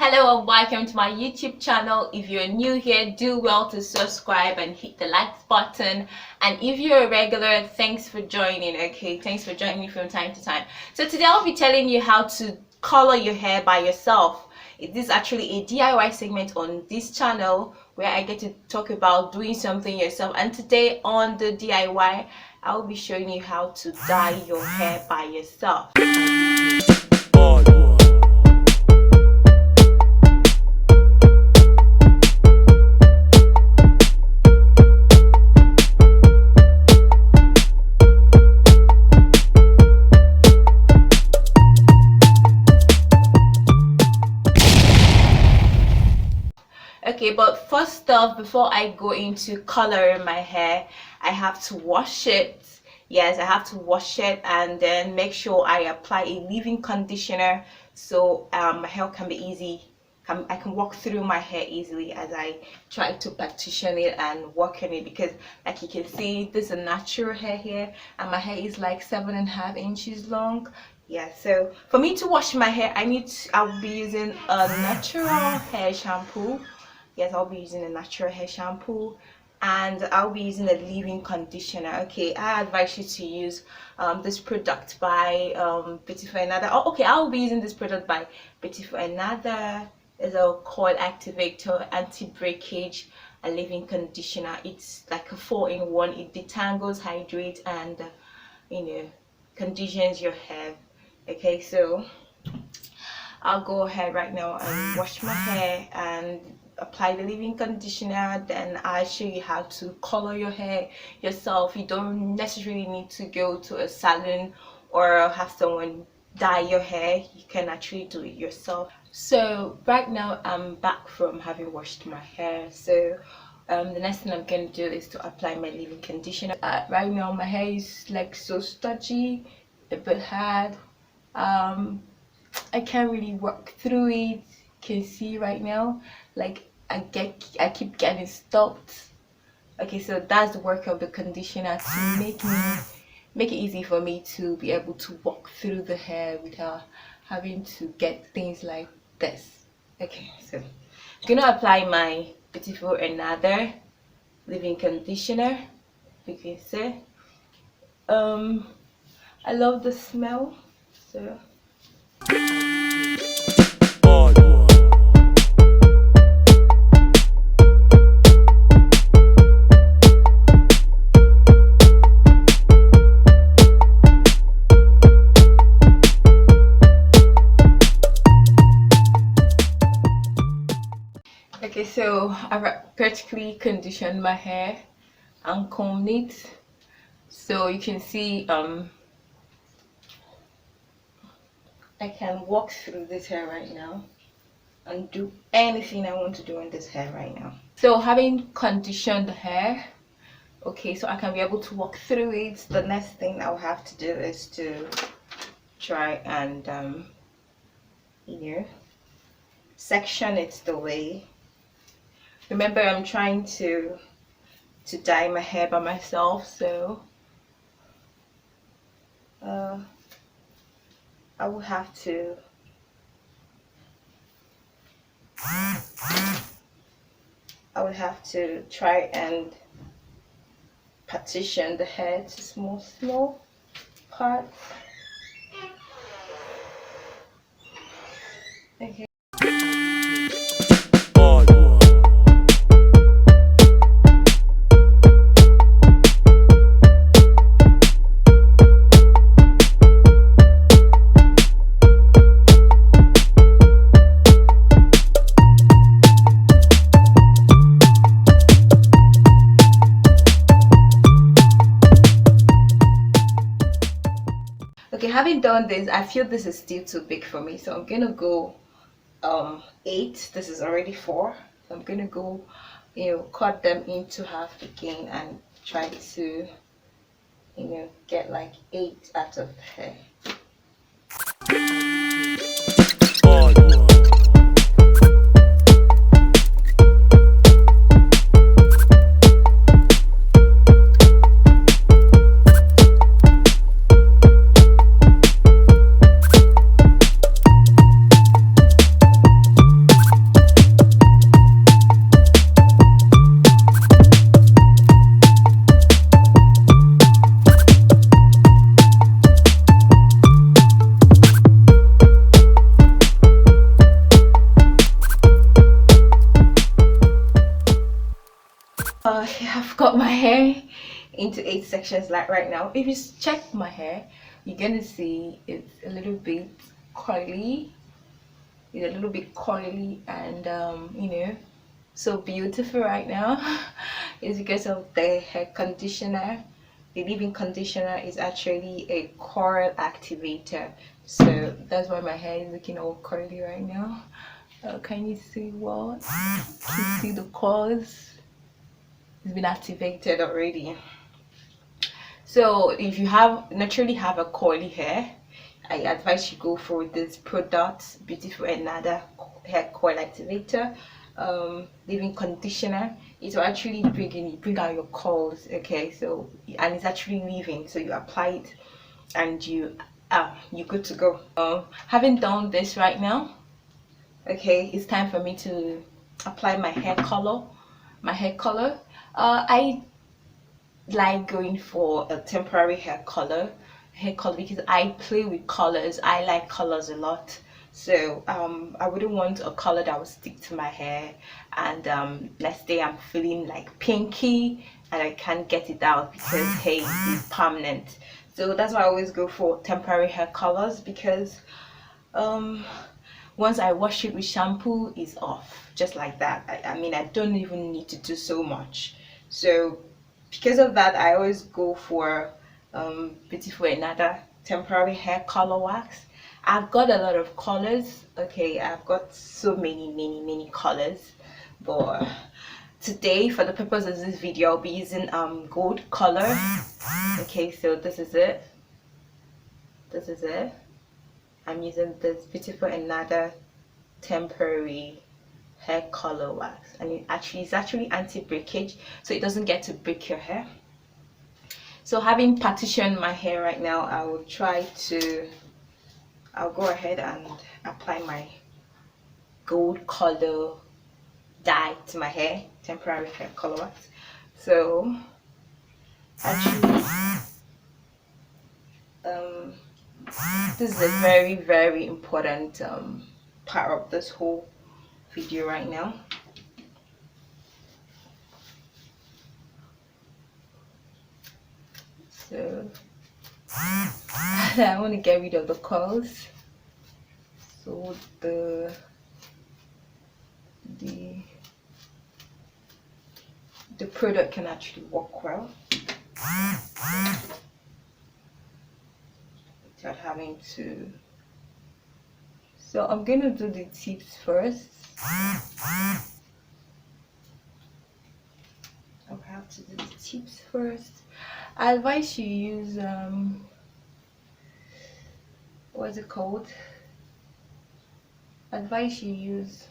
Hello and welcome to my YouTube channel. If you're new here, do well to subscribe and hit the like button. And if you're a regular, thanks for joining. Okay, thanks for joining me from time to time. So today I'll be telling you how to color your hair by yourself. This is actually a DIY segment on this channel where I get to talk about doing something yourself. And today on the DIY, I'll be showing you how to dye your hair by yourself. Okay, but first off, before I go into coloring my hair, I have to wash it. Yes, I have to wash it and then make sure I apply a leave-in conditioner so my hair can be easy. I can walk through my hair easily as I try to partition it and work on it, because like you can see, this is a natural hair here and my hair is like 7.5 inches long. Yeah, so for me to wash my hair, I'll be using a natural hair shampoo. Yes, I'll be using a natural hair shampoo and I'll be using a leave-in conditioner. Okay, I advise you to use this product by BEAUTIFUENNADA. Oh, okay, I'll be using this product by BEAUTIFUENNADA. It's a coil activator, anti-breakage, a leave-in conditioner. It's like a 4-in-1. It detangles, hydrates, and conditions your hair. Okay, so I'll go ahead right now and wash my hair and apply the leave-in conditioner. Then I'll show you how to color your hair yourself. You don't necessarily need to go to a salon or have someone dye your hair. You can actually do it yourself. So right now I'm back from having washed my hair, so the next thing I'm going to do is to apply my leave-in conditioner. Right now my hair is like so stodgy, a bit hard. I can't really work through it. You can see right now, like I keep getting stopped. Okay, so that's the work of the conditioner, to make it easy for me to be able to walk through the hair without having to get things like this. Okay, so I'm gonna apply my BEAUTIFUENNADA leave-in conditioner. You can see I love the smell. So okay, so I've practically conditioned my hair and combed it, so you can see I can walk through this hair right now and do anything I want to do in this hair right now. So having conditioned the hair, okay, so I can be able to walk through it, the next thing I'll have to do is to try and section it the way. Remember, I'm trying to dye my hair by myself, so I will have to try and partition the hair to small parts. Okay. Okay, having done this, I feel this is still too big for me, so I'm gonna go 8. This is already 4, so I'm gonna go cut them into half again and try to get like 8 out of the hair. I've got my hair into 8 sections like right now. If you check my hair, you're gonna see it's a little bit curly. It's a little bit curly and you know, so beautiful right now. It's because of the hair conditioner. The leave-in conditioner is actually a curl activator, so that's why my hair is looking all curly right now. Can you see what? Can you see the curls? It's been activated already. So if you naturally have a curly hair, I advise you go for this product, Beautiful hair curl activator, leave-in conditioner. It will actually bring out your curls. Okay, so and it's actually leave-in, so you apply it and you're good to go. Having done this right now, okay, it's time for me to apply my hair color. I like going for a temporary hair color because I play with colors. I like colors a lot, so I wouldn't want a color that would stick to my hair, and let's say I'm feeling like pinky and I can't get it out because hey, it's permanent. So that's why I always go for temporary hair colors, because once I wash it with shampoo, it's off just like that. I mean, I don't even need to do so much. So because of that, I always go for Beautiful temporary hair color wax. I've got a lot of colors. Okay, I've got so many colors, but today, for the purpose of this video, I'll be using gold color. Okay, so this is it. I'm using this Beautiful temporary hair color wax, and it's actually anti-breakage, so it doesn't get to break your hair. So having partitioned my hair right now, I'll go ahead and apply my gold color dye to my hair, temporary hair color wax. So actually this is a very important part of this whole video right now. So I want to get rid of the curls, so the product can actually work well without having to. So I'm gonna do the tips first. I'll have to do the tips first. I advise you use what's it called? I advise you use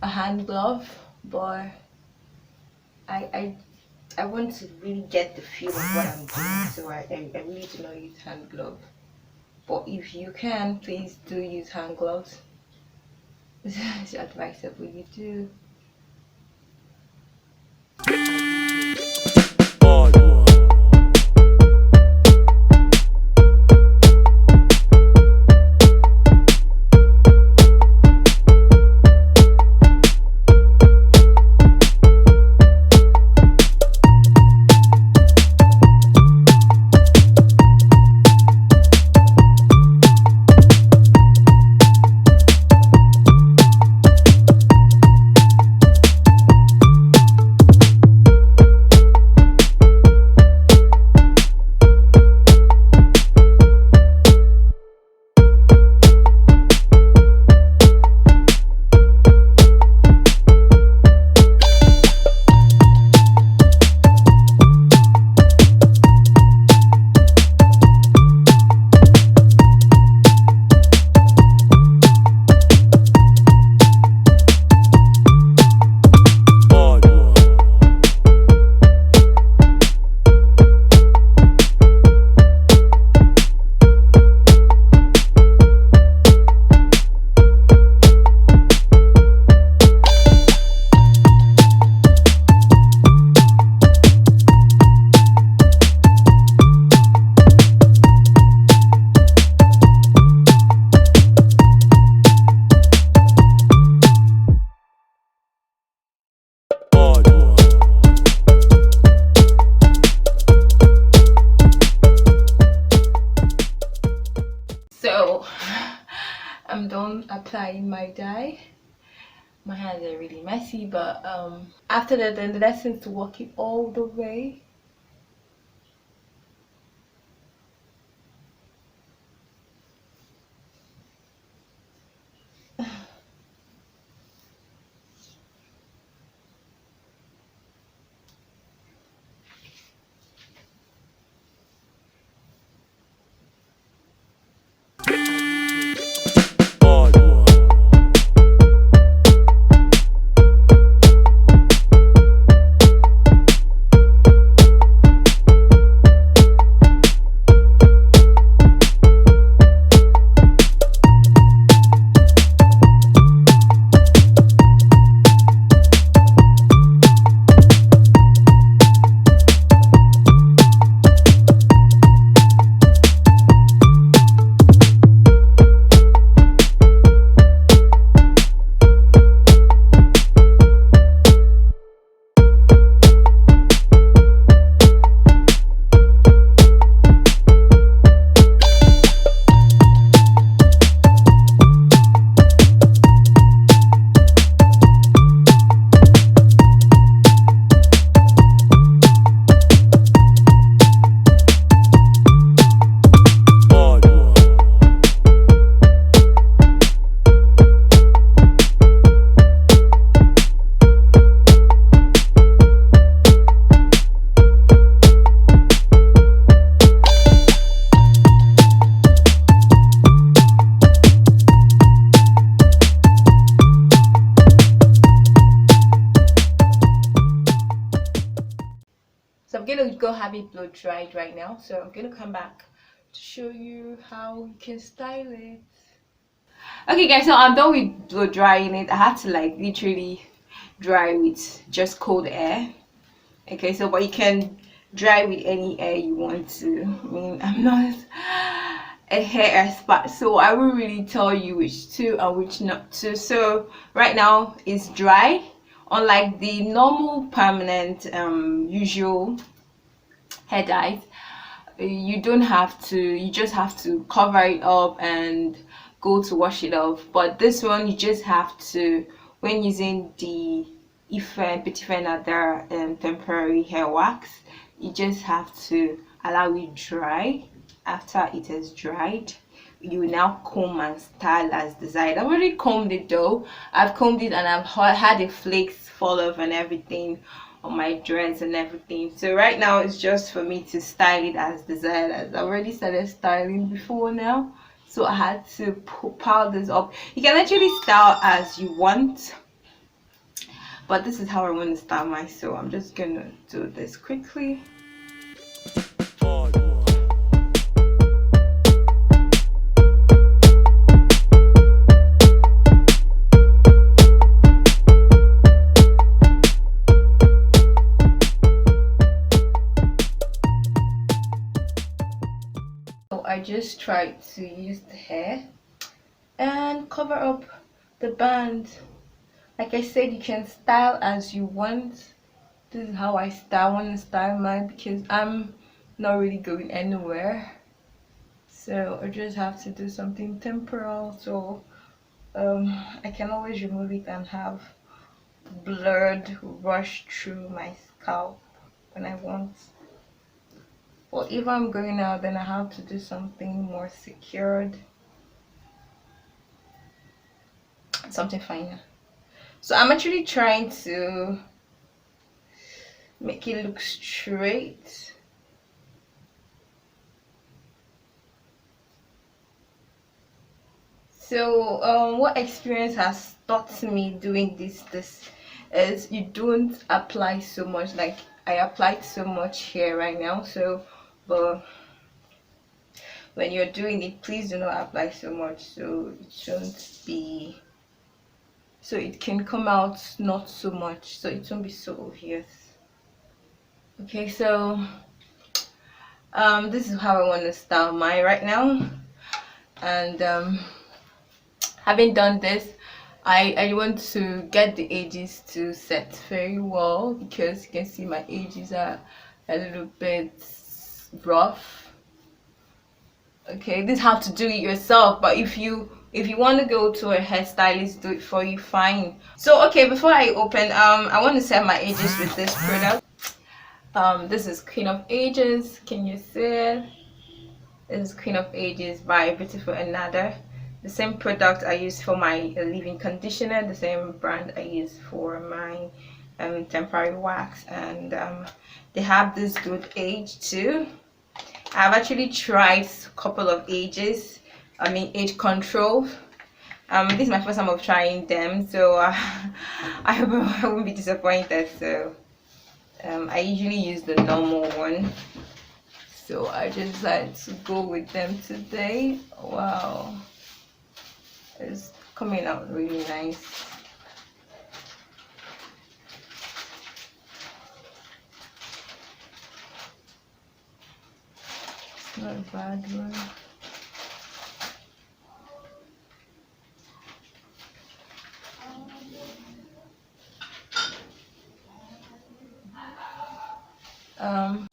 a hand glove, but I want to really get the feel of what I'm doing, so I really do not use hand glove. But if you can, please do use hand gloves. It's advisable you do. my dye. My hands are really messy, but after that, then the next thing is to walk it all the way. So I'm gonna go have it blow dried right now. So I'm gonna come back to show you how you can style it. Okay guys, so I'm done with blow drying it. I had to like literally dry with just cold air. Okay, so but you can dry with any air you want to. I mean, I'm not a hair expert, so I will really tell you which to and which not to. So right now it's dry, unlike the normal permanent usual hair dyes. You don't have to, you just have to cover it up and go to wash it off. But this one you just have to, when using the BEAUTIFUENNADA temporary hair wax, you just have to allow it dry. After it has dried, you now comb and style as desired. I've already combed it though. I've combed it and I've had the flakes fall off and everything on my dreads and everything. So right now it's just for me to style it as desired, as I've already started styling before now. So I had to pile this up. You can actually style as you want, but this is how I want to style mine. So I'm just gonna do this quickly. I just tried to use the hair and cover up the band. Like I said, you can style as you want. This is how I want to style mine because I'm not really going anywhere. So I just have to do something temporal, so I can always remove it and have blood rush through my scalp when I want. Well, if I'm going out, then I have to do something more secured, something finer. So I'm actually trying to make it look straight. So what experience has taught me doing this is you don't apply so much. Like I applied so much here right now, so but when you're doing it, please do not apply so much, so it shouldn't be, so it can come out not so much, so it won't be so obvious. Okay, so this is how I want to style mine right now. And having done this, I want to get the edges to set very well, because you can see my edges are a little bit rough. Okay, this is how to do it yourself, but if you If you want to go to a hairstylist do it for you, fine. So okay, before I open, I want to set my edges with this product. This is Queen of Ages. Can you see it? This is Queen of Ages by BEAUTIFUENNADA. The same product I use for my leave-in conditioner, the same brand I use for my temporary wax, and they have this good age too. I've actually tried a couple of ages, age control. This is my first time of trying them, so I won't be disappointed. So I usually use the normal one, so I just decided to go with them today. Wow, it's coming out really nice. It's not a bad one. Um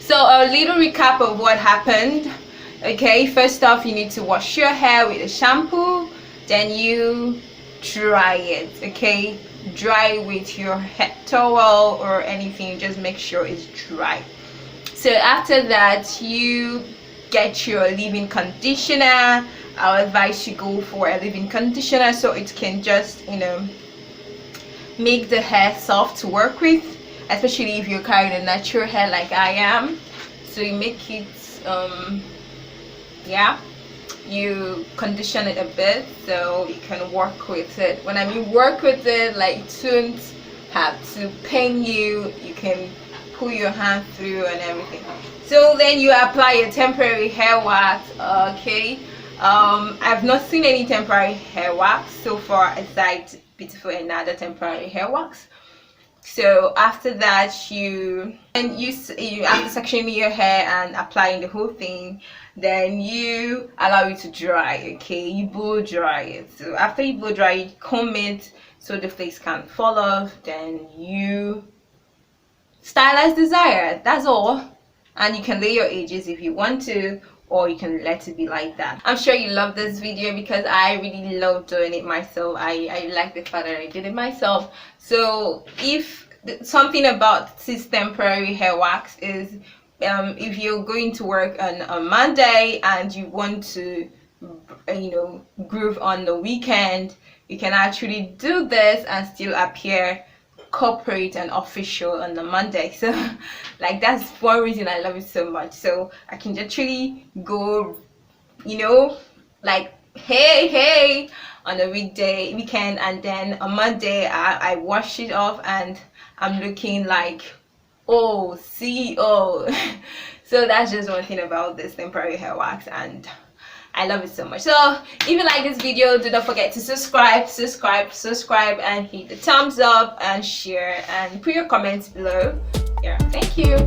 So a little recap of what happened. Okay, first off, you need to wash your hair with a shampoo, then you dry it. Okay, dry with your head towel or anything, just make sure it's dry. So after that, you get your leave-in conditioner. I'll advise you go for a leave-in conditioner so it can just, you know, make the hair soft to work with, especially if you're carrying a natural hair like I am. So you make it yeah, you condition it a bit so you can work with it. When I mean work with it, like it shouldn't have to pain you, you can pull your hand through and everything. So then you apply a temporary hair wax. Okay, I've not seen any temporary hair wax so far aside BEAUTIFUENNADA temporary hair wax. So after that, you after sectioning your hair and applying the whole thing, then you allow it to dry. Okay, you blow dry it. So after you blow dry it, comb it so the flakes can't fall off. Then you style as desired. That's all. And you can lay your edges if you want to, or you can let it be like that. I'm sure you love this video because I really love doing it myself. I like the fact that I did it myself. So if something about this temporary hair wax is if you're going to work on a Monday and you want to, you know, groove on the weekend, you can actually do this and still appear corporate and official on the Monday. So like that's one reason I love it so much. So I can literally go, you know, like hey on a weekend, and then on Monday I wash it off and I'm looking like, oh, CEO. So that's just one thing about this temporary hair wax, and I love it so much. So if you like this video, do not forget to subscribe, and hit the thumbs up and share and put your comments below. Yeah, thank you.